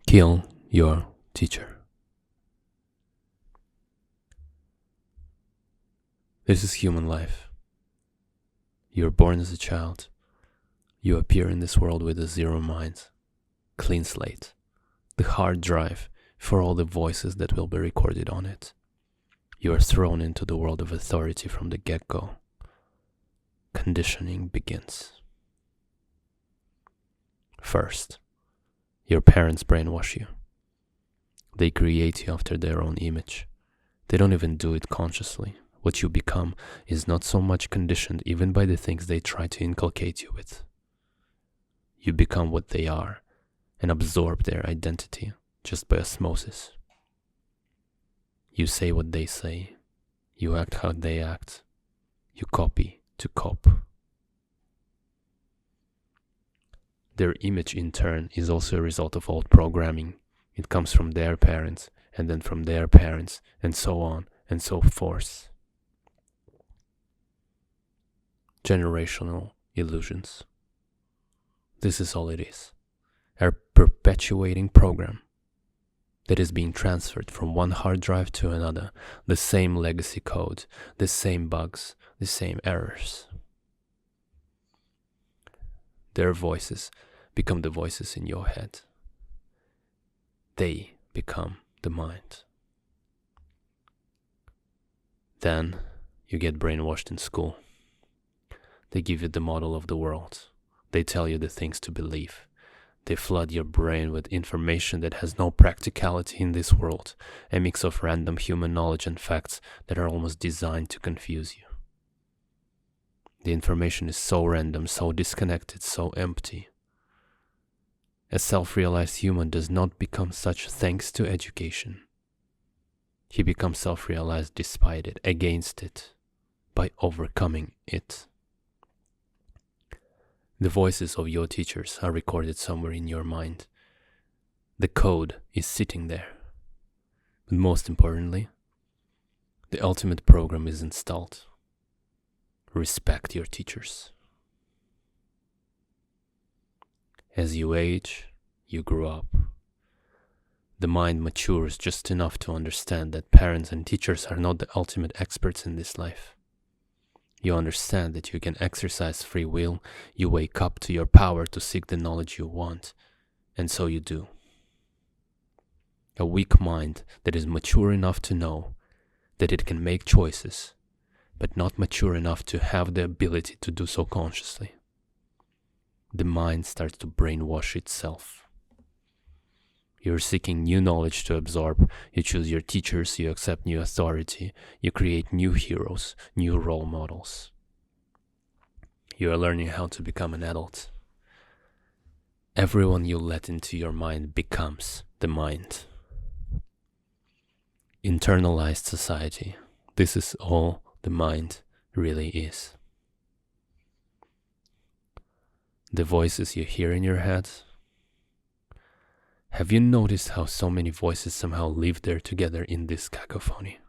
Kill your teacher. This is human life. You are born as a child. You appear in this world with a zero mind, clean slate, the hard drive for all the voices that will be recorded on it. You are thrown into the world of authority from the get-go. Conditioning begins. First, your parents brainwash you. They create you after their own image. They don't even do it consciously. What you become is not so much conditioned even by the things they try to inculcate you with. You become what they are and absorb their identity just by osmosis. You say what they say. You act how they act. You copy to cope. Their image in turn is also a result of old programming. It comes from their parents and then from their parents and so on and so forth. Generational illusions. This is all it is. A perpetuating program that is being transferred from one hard drive to another, the same legacy code, the same bugs, the same errors. Their voices become the voices in your head. They become the mind. Then you get brainwashed in school. They give you the model of the world. They tell you the things to believe. They flood your brain with information that has no practicality in this world, a mix of random human knowledge and facts that are almost designed to confuse you. The information is so random, so disconnected, so empty. A self-realized human does not become such thanks to education. He becomes self-realized despite it, against it, by overcoming it. The voices of your teachers are recorded somewhere in your mind. The code is sitting there. But most importantly, the ultimate program is installed. Respect your teachers. As you age, you grow up. The mind matures just enough to understand that parents and teachers are not the ultimate experts in this life. You understand that you can exercise free will, you wake up to your power to seek the knowledge you want, and so you do. A weak mind that is mature enough to know that it can make choices, but not mature enough to have the ability to do so consciously. The mind starts to brainwash itself. You're seeking new knowledge to absorb. You choose your teachers, you accept new authority, you create new heroes, new role models. You are learning how to become an adult. Everyone you let into your mind becomes the mind. Internalized society. This is all the mind really is. The voices you hear in your head. Have you noticed how so many voices somehow live there together in this cacophony?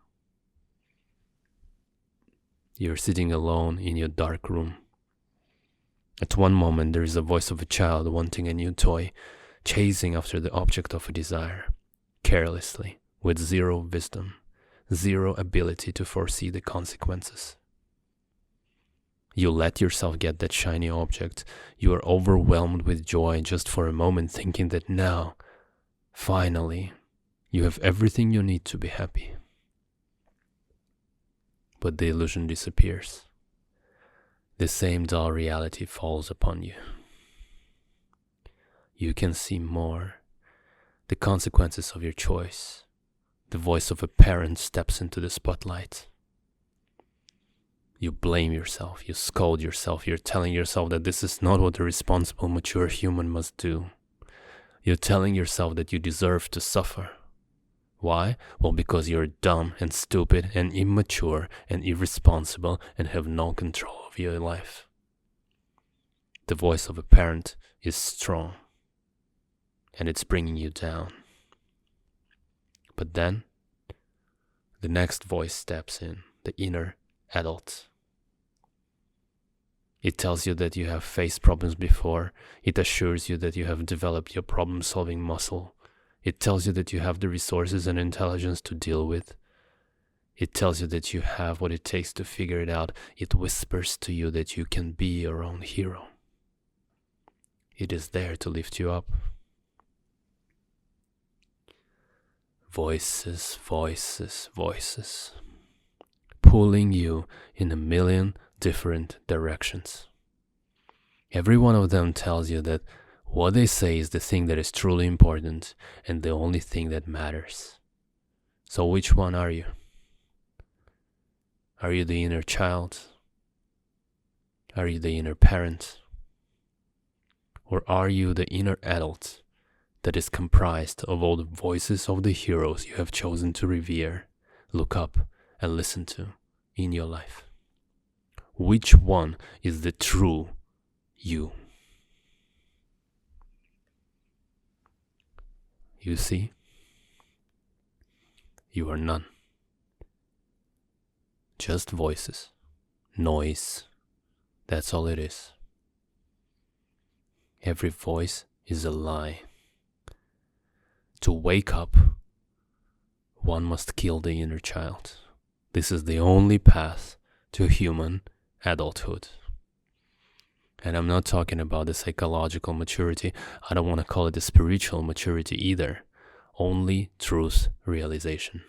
You're sitting alone in your dark room. At one moment there is a voice of a child wanting a new toy, chasing after the object of a desire, carelessly, with zero wisdom, zero ability to foresee the consequences. You let yourself get that shiny object. You are overwhelmed with joy just for a moment, thinking that now, finally, you have everything you need to be happy. But the illusion disappears. The same dull reality falls upon you. You can see more. The consequences of your choice. The voice of a parent steps into the spotlight. You blame yourself, you scold yourself, you're telling yourself that this is not what a responsible, mature human must do. You're telling yourself that you deserve to suffer. Why? Well, because you're dumb and stupid and immature and irresponsible and have no control of your life. The voice of a parent is strong, and it's bringing you down. But then, the next voice steps in, the inner adult. It tells you that you have faced problems before. It assures you that you have developed your problem-solving muscle. It tells you that you have the resources and intelligence to deal with. It tells you that you have what it takes to figure it out. It whispers to you that you can be your own hero. It is there to lift you up. Voices, voices, voices, pulling you in a million different directions. Every one of them tells you that what they say is the thing that is truly important and the only thing that matters. So which one are you? Are you the inner child? Are you the inner parent? Or are you the inner adult that is comprised of all the voices of the heroes you have chosen to revere, look up, and listen to in your life? Which one is the true you? You see, you are none. Just voices, noise, that's all it is. Every voice is a lie. To wake up, one must kill the inner child. This is the only path to human adulthood. And I'm not talking about the psychological maturity. I don't want to call it the spiritual maturity either. Only truth realization.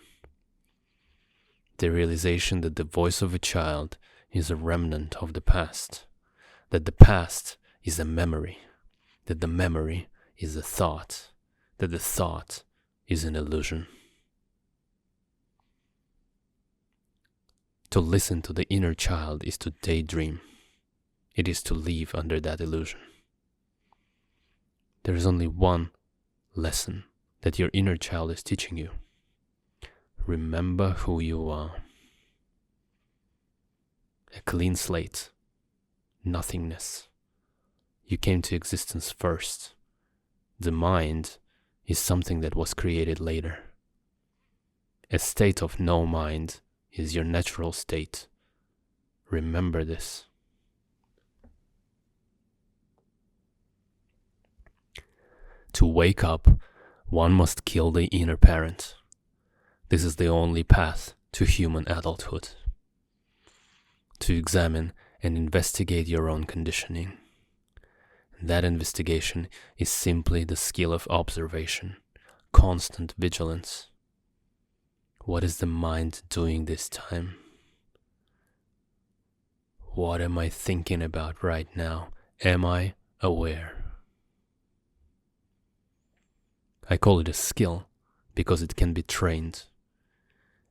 The realization that the voice of a child is a remnant of the past. That the past is a memory. That the memory is a thought. That the thought is an illusion. To listen to the inner child is to daydream. It is to live under that illusion. There is only one lesson that your inner child is teaching you. Remember who you are. A clean slate. Nothingness. You came to existence first. The mind is something that was created later. A state of no mind is your natural state. Remember this. To wake up, one must kill the inner parent. This is the only path to human adulthood. To examine and investigate your own conditioning. That investigation is simply the skill of observation, constant vigilance. What is the mind doing this time? What am I thinking about right now? Am I aware? I call it a skill because it can be trained.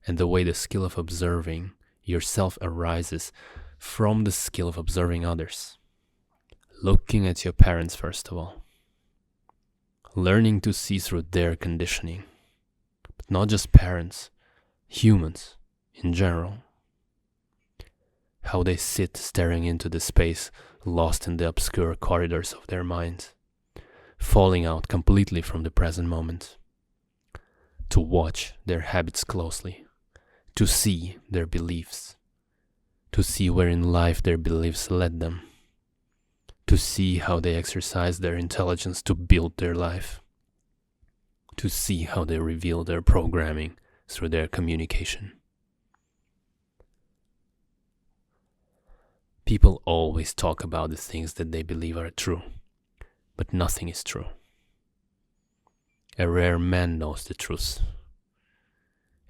And the way the skill of observing yourself arises from the skill of observing others. Looking at your parents first of all. Learning to see through their conditioning. But not just parents, humans in general. How they sit staring into the space, lost in the obscure corridors of their mind. Falling out completely from the present moment. To watch their habits closely. To see their beliefs. To see where in life their beliefs led them. To see how they exercise their intelligence to build their life. To see how they reveal their programming through their communication. People always talk about the things that they believe are true, but nothing is true. A rare man knows the truth.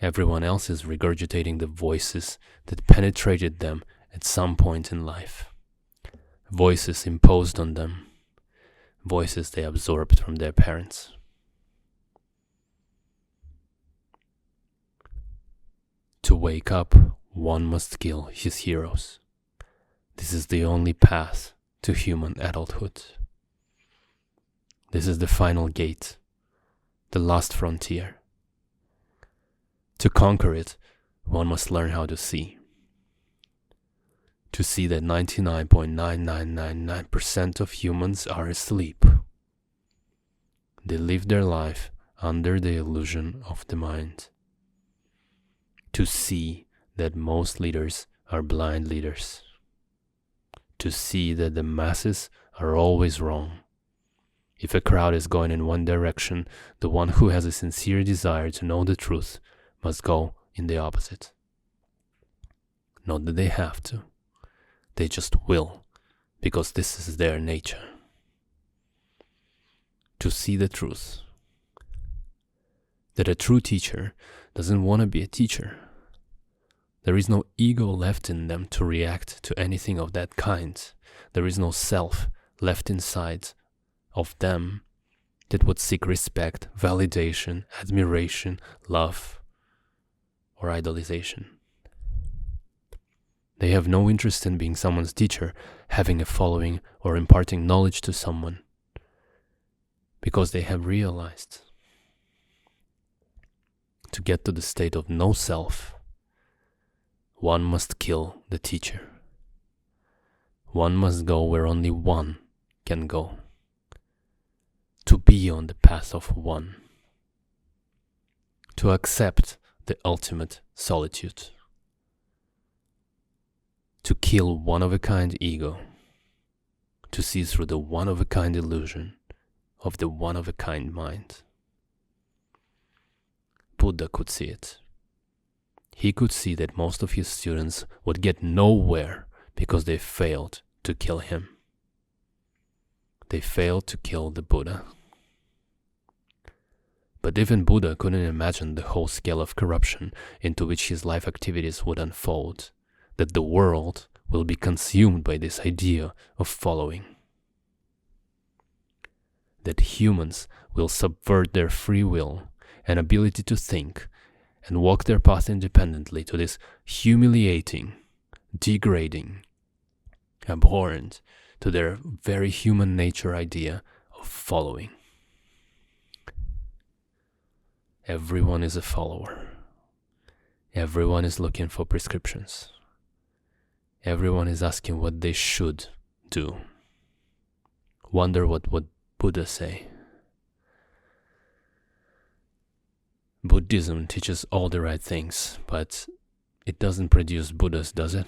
Everyone else is regurgitating the voices that penetrated them at some point in life. Voices imposed on them. Voices they absorbed from their parents. To wake up, one must kill his heroes. This is the only path to human adulthood. This is the final gate, the last frontier. To conquer it, one must learn how to see. To see that 99.9999% of humans are asleep. They live their life under the illusion of the mind. To see that most leaders are blind leaders. To see that the masses are always wrong. If a crowd is going in one direction, the one who has a sincere desire to know the truth must go in the opposite. Not that they have to, they just will, because this is their nature. To see the truth. That a true teacher doesn't want to be a teacher. There is no ego left in them to react to anything of that kind. There is no self left inside of them that would seek respect, validation, admiration, love, or idolization. They have no interest in being someone's teacher, having a following, or imparting knowledge to someone, because they have realized to get to the state of no self, one must kill the teacher. One must go where only one can go. To be on the path of one. To accept the ultimate solitude. To kill one-of-a-kind ego. To see through the one-of-a-kind illusion of the one-of-a-kind mind. Buddha could see it. He could see that most of his students would get nowhere because they failed to kill him. They failed to kill the Buddha. But even Buddha couldn't imagine the whole scale of corruption into which his life activities would unfold, that the world will be consumed by this idea of following. That humans will subvert their free will and ability to think and walk their path independently to this humiliating, degrading, abhorrent to their very human nature idea of following. Everyone is a follower. Everyone is looking for prescriptions. Everyone is asking what they should do. Wonder what would Buddha say? Buddhism teaches all the right things, but it doesn't produce Buddhas, does it?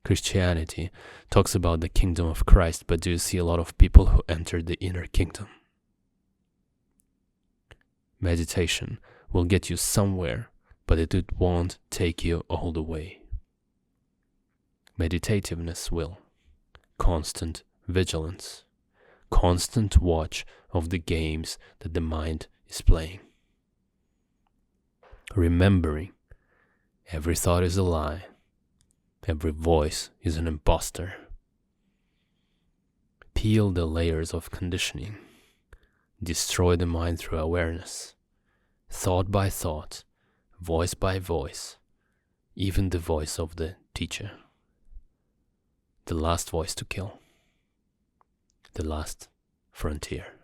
Christianity talks about the kingdom of Christ, but do you see a lot of people who enter the inner kingdom? Meditation will get you somewhere, but it won't take you all the way. Meditativeness will. Constant vigilance. Constant watch of the games that the mind is playing. Remembering every thought is a lie. Every voice is an imposter. Peel the layers of conditioning. Destroy the mind through awareness. Thought by thought, voice by voice, even the voice of the teacher. The last voice to kill. The last frontier.